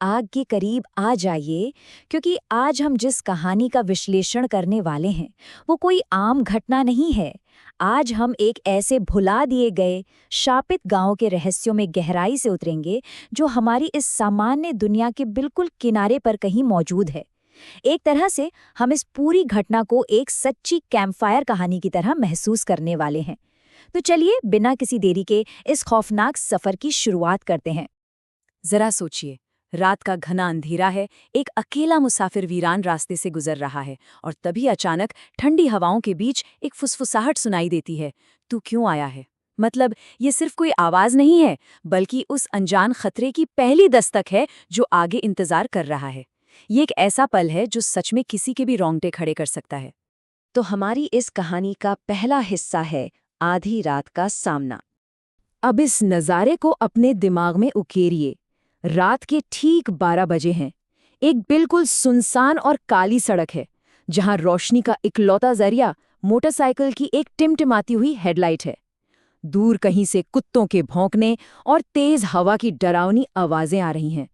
आग के करीब आ जाइए, क्योंकि आज हम जिस कहानी का विश्लेषण करने वाले हैं वो कोई आम घटना नहीं है। आज हम एक ऐसे भुला दिए गए शापित गांव के रहस्यों में गहराई से उतरेंगे जो हमारी इस सामान्य दुनिया के बिल्कुल किनारे पर कहीं मौजूद है। एक तरह से हम इस पूरी घटना को एक सच्ची कैंपफायर कहानी की तरह महसूस करने वाले हैं। तो चलिए बिना किसी देरी के इस खौफनाक सफर की शुरुआत करते हैं। जरा सोचिए, रात का घना अंधेरा है, एक अकेला मुसाफिर वीरान रास्ते से गुजर रहा है और तभी अचानक ठंडी हवाओं के बीच एक फुसफुसाहट सुनाई देती है। तू क्यों आया है? मतलब ये सिर्फ कोई आवाज नहीं है, बल्कि उस अनजान खतरे की पहली दस्तक है जो आगे इंतजार कर रहा है। ये एक ऐसा पल है जो सच में किसी के भी रोंगटे खड़े कर सकता है। तो हमारी इस कहानी का पहला हिस्सा है आधी रात का सामना। अब इस नज़ारे को अपने दिमाग में उकेरिए। रात के ठीक 12 बजे हैं। एक बिल्कुल सुनसान और काली सड़क है, जहां रोशनी का इकलौता जरिया मोटरसाइकिल की एक टिमटिमाती हुई हेडलाइट है। दूर कहीं से कुत्तों के भौंकने और तेज हवा की डरावनी आवाजें आ रही हैं।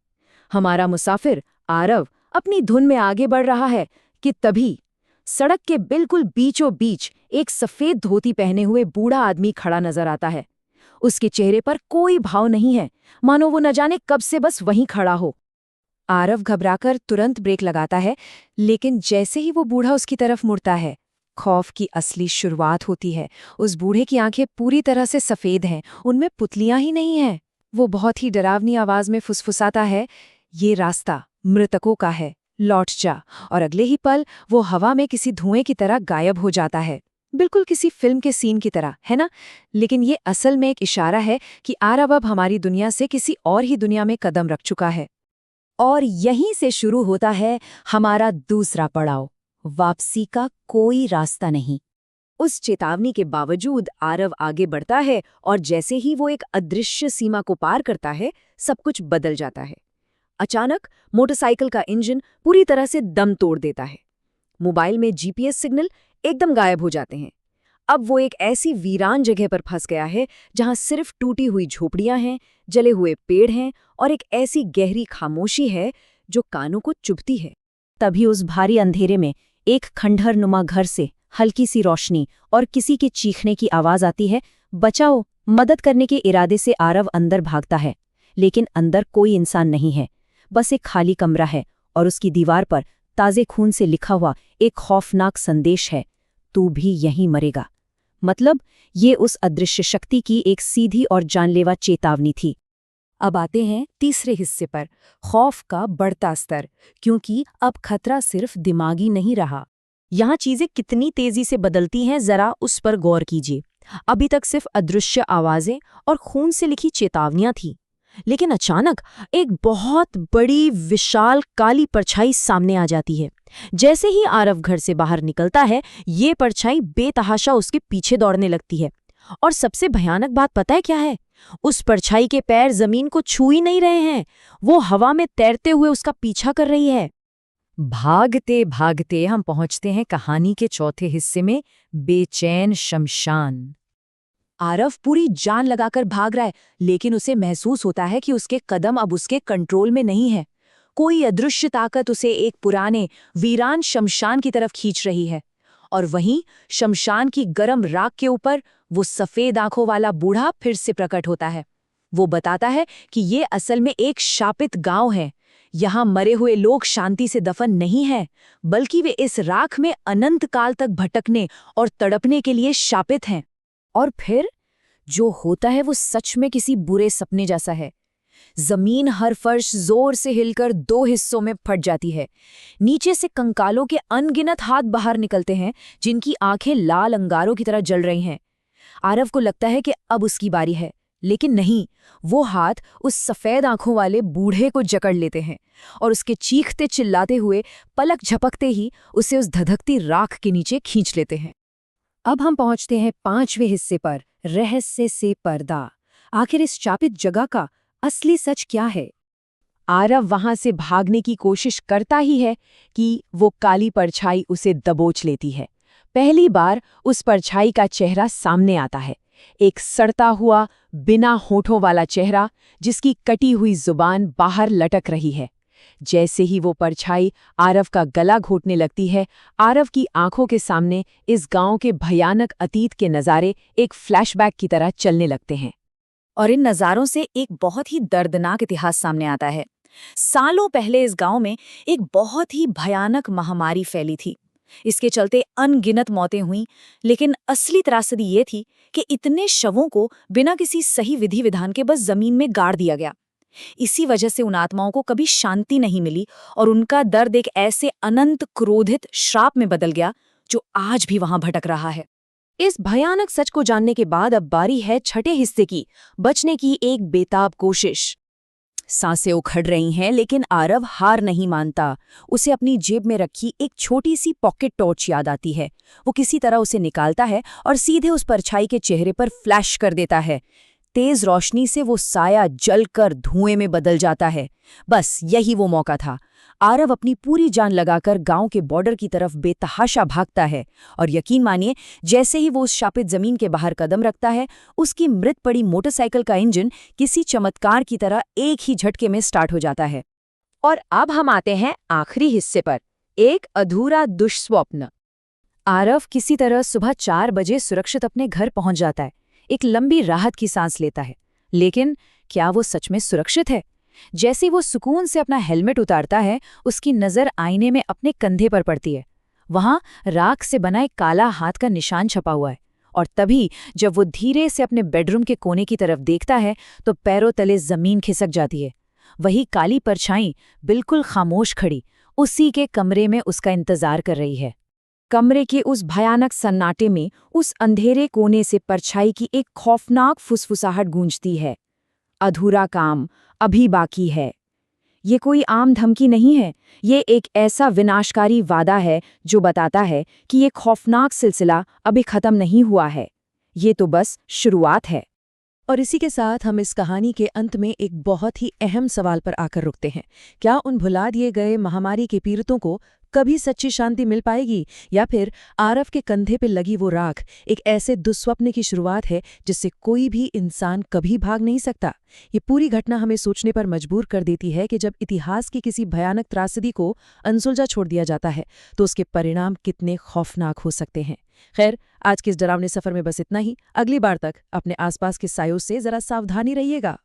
हमारा मुसाफिर आरव अपनी धुन में आगे बढ़ रहा है कि तभी सड़क के बिल्कुल बीचों बीच एक सफेद धोती पहने हुए बूढ़ा आदमी खड़ा नजर आता है। उसके चेहरे पर कोई भाव नहीं है, मानो वो न जाने कब से बस वहीं खड़ा हो। आरव घबराकर तुरंत ब्रेक लगाता है, लेकिन जैसे ही वो बूढ़ा उसकी तरफ मुड़ता है, खौफ की असली शुरुआत होती है। उस बूढ़े की आंखें पूरी तरह से सफेद हैं, उनमें पुतलियां ही नहीं हैं। वो बहुत ही डरावनी आवाज में फुसफुसाता है, ये रास्ता मृतकों का है, लौट जा। और अगले ही पल वो हवा में किसी धुएं की तरह गायब हो जाता है, बिल्कुल किसी फिल्म के सीन की तरह, है ना? लेकिन ये असल में एक इशारा है कि आरव अब हमारी दुनिया से किसी और ही दुनिया में कदम रख चुका है। और यहीं से शुरू होता है हमारा दूसरा पड़ाव, वापसी का कोई रास्ता नहीं। उस चेतावनी के बावजूद आरव आगे बढ़ता है और जैसे ही वो एक अदृश्य सीमा को पार करता है, सब कुछ बदल जाता है। अचानक मोटरसाइकिल का इंजन पूरी तरह से दम तोड़ देता है। मोबाइल में जीपीएस सिग्नल एकदम गायब हो जाते हैं। अब वो एक ऐसी वीरान जगह पर फंस गया है जहां सिर्फ टूटी हुई झोपड़ियां हैं, जले हुए पेड़ हैं और एक ऐसी गहरी खामोशी है जो कानों को चुभती है। तभी उस भारी अंधेरे में एक खंडहर नुमा घर से हल्की सी रोशनी और किसी के चीखने की आवाज आती है। बचाओ! मदद करने के इरादे से आरव अंदर भागता है, लेकिन अंदर कोई इंसान नहीं है, बस एक खाली कमरा है और उसकी दीवार पर ताजे खून से लिखा हुआ एक खौफनाक संदेश है, तू भी यहीं मरेगा। मतलब ये उस अदृश्य शक्ति की एक सीधी और जानलेवा चेतावनी थी। अब आते हैं तीसरे हिस्से पर, खौफ का बढ़ता स्तर, क्योंकि अब खतरा सिर्फ दिमागी नहीं रहा। यहाँ चीजें कितनी तेजी से बदलती हैं, जरा उस पर गौर कीजिए। अभी तक सिर्फ अदृश्य आवाजें और खून से लिखी चेतावनियां थीं, लेकिन अचानक एक बहुत बड़ी विशाल काली परछाई सामने आ जाती है। जैसे ही आरव घर से बाहर निकलता है, ये परछाई बेतहाशा उसके पीछे दौड़ने लगती है। और सबसे भयानक बात पता है क्या है? उस परछाई के पैर जमीन को छू ही नहीं रहे हैं, वो हवा में तैरते हुए उसका पीछा कर रही है। भागते भागते हम पहुंचते हैं कहानी के चौथे हिस्से में, बेचैन शमशान। आरव पूरी जान लगाकर भाग रहा है, लेकिन उसे महसूस होता है कि उसके कदम अब उसके कंट्रोल में नहीं है। कोई अदृश्य ताकत उसे एक पुराने वीरान शमशान की तरफ खींच रही है। और वहीं शमशान की गर्म राख के ऊपर वो सफेद आंखों वाला बूढ़ा फिर से प्रकट होता है। वो बताता है कि ये असल में एक शापित गांव है। यहाँ मरे हुए लोग शांति से दफन नहीं हैं, बल्कि वे इस राख में अनंत काल तक भटकने और तड़पने के लिए शापित हैं। और फिर जो होता है वो सच में किसी बुरे सपने जैसा है। जमीन हर फर्श जोर से हिलकर दो हिस्सों में फट जाती है। नीचे से कंकालों के अनगिनत हाथ बाहर निकलते हैं, जिनकी आंखें लाल अंगारों की तरह जल रही हैं। आरव को लगता है कि अब उसकी बारी है, लेकिन नहीं, वो हाथ उस सफेद आंखों वाले बूढ़े को जकड़ लेते हैं और उसके चीखते चिल्लाते हुए पलक झपकते ही उसे उस धधकती राख के नीचे खींच लेते हैं। अब हम पहुंचते हैं पांचवें हिस्से पर, रहस्य से पर्दा। आखिर इस शापित जगह का असली सच क्या है? आरव वहां से भागने की कोशिश करता ही है कि वो काली परछाई उसे दबोच लेती है। पहली बार उस परछाई का चेहरा सामने आता है, एक सड़ता हुआ, बिना होठों वाला चेहरा, जिसकी कटी हुई जुबान बाहर लटक रही है। जैसे ही वो परछाई आरव का गला घोटने लगती है, आरव की आंखों के सामने इस गांव के भयानक अतीत के नज़ारे एक फ्लैशबैक की तरह चलने लगते हैं। और इन नज़ारों से एक बहुत ही दर्दनाक इतिहास सामने आता है। सालों पहले इस गांव में एक बहुत ही भयानक महामारी फैली थी। इसके चलते अनगिनत मौतें हुईं, लेकिन असली त्रासदी ये थी कि इतने शवों को बिना किसी सही विधि विधान के बस जमीन में गाड़ दिया गया। इसी वजह से उन आत्माओं को कभी शांति नहीं मिली और उनका दर्द एक ऐसे अनंत क्रोधित श्राप में बदल गया जो आज भी वहां भटक रहा है। इस भयानक सच को जानने के बाद अब बारी है छठे हिस्से की, बचने की एक बेताब कोशिश। सांसें उखड़ रही हैं, लेकिन आरव हार नहीं मानता। उसे अपनी जेब में रखी एक छोटी सी पॉकेट टॉर्च याद आती है। वो किसी तरह उसे निकालता है और सीधे उस परछाई के चेहरे पर फ्लैश कर देता है। तेज रोशनी से वो साया जलकर धुएं में बदल जाता है। बस यही वो मौका था। आरव अपनी पूरी जान लगाकर गांव के बॉर्डर की तरफ बेतहाशा भागता है और यकीन मानिए, जैसे ही वो उस शापित जमीन के बाहर कदम रखता है, उसकी मृत पड़ी मोटरसाइकिल का इंजन किसी चमत्कार की तरह एक ही झटके में स्टार्ट हो जाता है। और अब हम आते हैं आखिरी हिस्से पर, एक अधूरा दुष्स्वप्न। आरव किसी तरह सुबह 4 बजे सुरक्षित अपने घर पहुंच जाता है। एक लंबी राहत की सांस लेता है, लेकिन क्या वो सच में सुरक्षित है? जैसे वो सुकून से अपना हेलमेट उतारता है, उसकी नज़र आईने में अपने कंधे पर पड़ती है। वहां राख से बना एक काला हाथ का निशान छपा हुआ है। और तभी जब वो धीरे से अपने बेडरूम के कोने की तरफ देखता है, तो पैरों तले जमीन खिसक जाती है। वही काली परछाई बिल्कुल खामोश खड़ी उसी के कमरे में उसका इंतजार कर रही है। कमरे के उस भयानक सन्नाटे में उस अंधेरे कोने से परछाई की एक खौफनाक फुसफुसाहट गूंजती है। अधूरा काम अभी बाकी है। ये कोई आम धमकी नहीं है, ये एक ऐसा विनाशकारी वादा है जो बताता है कि ये खौफनाक सिलसिला अभी खत्म नहीं हुआ है। ये तो बस शुरुआत है। और इसी के साथ हम इस कहानी के अंत में एक बहुत ही अहम सवाल पर आकर रुकते हैं। क्या उन भुला दिए गए महामारी के पीड़ितों को कभी सच्ची शांति मिल पाएगी, या फिर आरव के कंधे पे लगी वो राख एक ऐसे दुस्वप्न की शुरुआत है जिससे कोई भी इंसान कभी भाग नहीं सकता? ये पूरी घटना हमें सोचने पर मजबूर कर देती है कि जब इतिहास की किसी भयानक त्रासदी को अनसुलझा छोड़ दिया जाता है, तो उसके परिणाम कितने खौफनाक हो सकते हैं। खैर, आज के इस डरावने सफर में बस इतना ही। अगली बार तक अपने आसपास के सायों से जरा सावधानी रहिएगा।